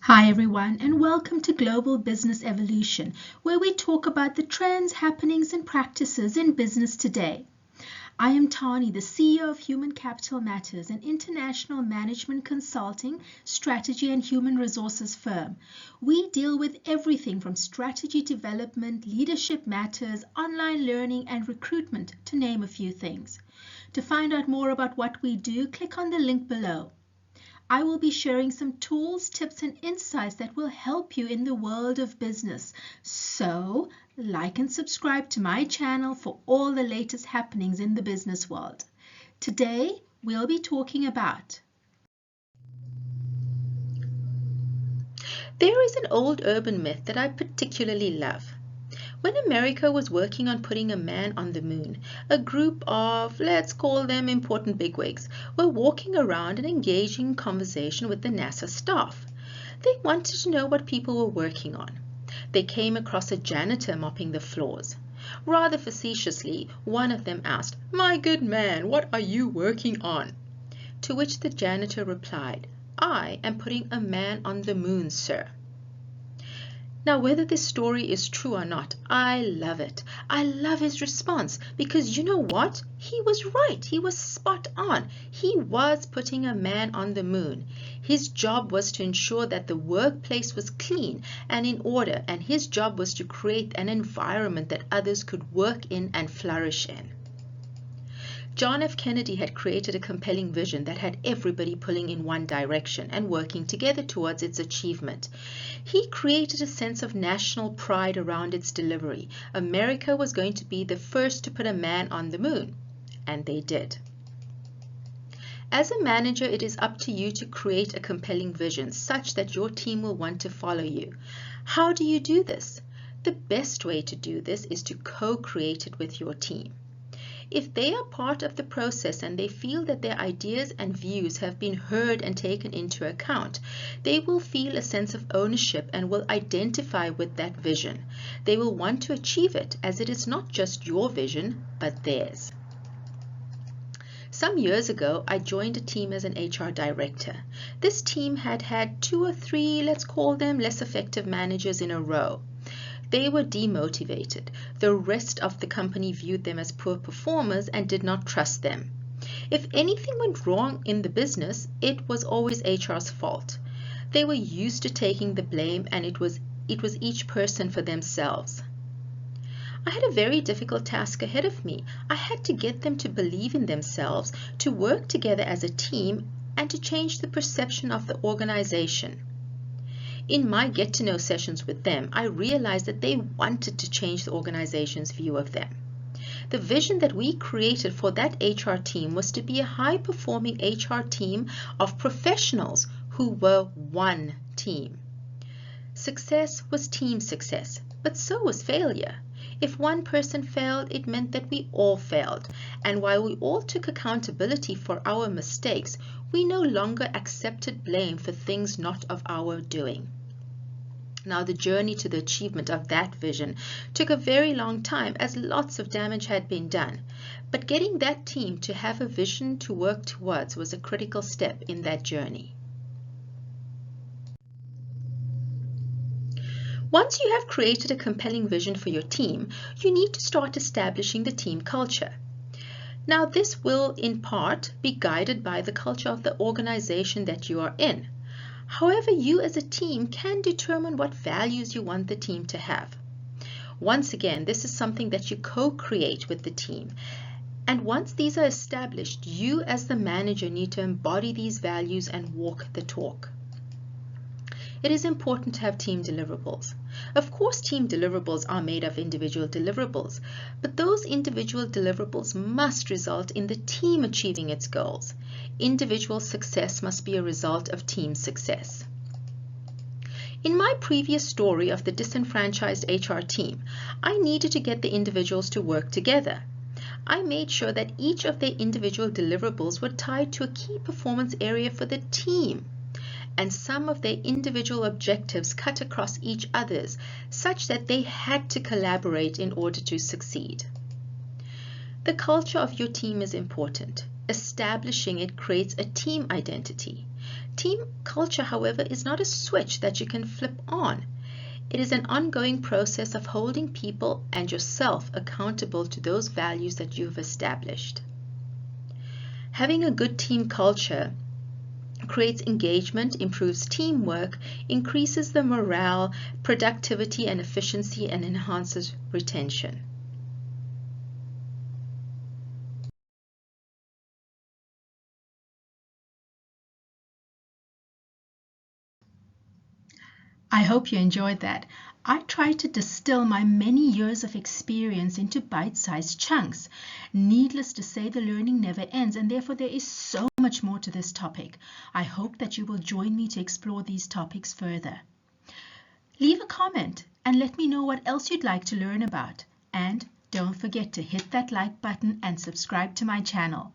Hi everyone, and welcome to Global Business Evolution, where we talk about the trends, happenings, and practices in business today. I am Tani, the CEO of Human Capital Matters, an international management consulting, strategy, and human resources firm. We deal with everything from strategy development, leadership matters, online learning, and recruitment, to name a few things. To find out more about what we do, click on the link below. I will be sharing some tools, tips, and insights that will help you in the world of business. So, like and subscribe to my channel for all the latest happenings in the business world. Today, we'll be talking about. There is an old urban myth that I particularly love. When America was working on putting a man on the moon, a group of, let's call them important bigwigs, were walking around and engaging in conversation with the NASA staff. They wanted to know what people were working on. They came across a janitor mopping the floors. Rather facetiously, one of them asked, "My good man, what are you working on?" To which the janitor replied, "I am putting a man on the moon, sir." Now, whether this story is true or not, I love it. I love his response because you know what? He was right. He was spot on. He was putting a man on the moon. His job was to ensure that the workplace was clean and in order, and his job was to create an environment that others could work in and flourish in. John F. Kennedy had created a compelling vision that had everybody pulling in one direction and working together towards its achievement. He created a sense of national pride around its delivery. America was going to be the first to put a man on the moon, and they did. As a manager, it is up to you to create a compelling vision such that your team will want to follow you. How do you do this? The best way to do this is to co-create it with your team. If they are part of the process and they feel that their ideas and views have been heard and taken into account, they will feel a sense of ownership and will identify with that vision. They will want to achieve it as it is not just your vision, but theirs. Some years ago, I joined a team as an HR director. This team had had 2 or 3, let's call them less effective managers in a row. They were demotivated. The rest of the company viewed them as poor performers and did not trust them. If anything went wrong in the business, it was always HR's fault. They were used to taking the blame, and it was each person for themselves. I had a very difficult task ahead of me. I had to get them to believe in themselves, to work together as a team, and to change the perception of the organization. In my get-to-know sessions with them, I realized that they wanted to change the organization's view of them. The vision that we created for that HR team was to be a high-performing HR team of professionals who were one team. Success was team success, but so was failure. If one person failed, it meant that we all failed. And while we all took accountability for our mistakes, we no longer accepted blame for things not of our doing. Now, the journey to the achievement of that vision took a very long time as lots of damage had been done. But getting that team to have a vision to work towards was a critical step in that journey. Once you have created a compelling vision for your team, you need to start establishing the team culture. Now, this will in part be guided by the culture of the organization that you are in. However, you as a team can determine what values you want the team to have. Once again, this is something that you co-create with the team. And once these are established, you as the manager need to embody these values and walk the talk. It is important to have team deliverables. Of course, team deliverables are made of individual deliverables, but those individual deliverables must result in the team achieving its goals. Individual success must be a result of team success. In my previous story of the disenfranchised HR team, I needed to get the individuals to work together. I made sure that each of their individual deliverables were tied to a key performance area for the team, and some of their individual objectives cut across each other's, such that they had to collaborate in order to succeed. The culture of your team is important. Establishing it creates a team identity. Team culture, however, is not a switch that you can flip on. It is an ongoing process of holding people and yourself accountable to those values that you've established. Having a good team culture creates engagement, improves teamwork, increases the morale, productivity, and efficiency, and enhances retention. I hope you enjoyed that. I tried to distill my many years of experience into bite-sized chunks. Needless to say, the learning never ends, and therefore there is so much more to this topic. I hope that you will join me to explore these topics further. Leave a comment and let me know what else you'd like to learn about. And don't forget to hit that like button and subscribe to my channel.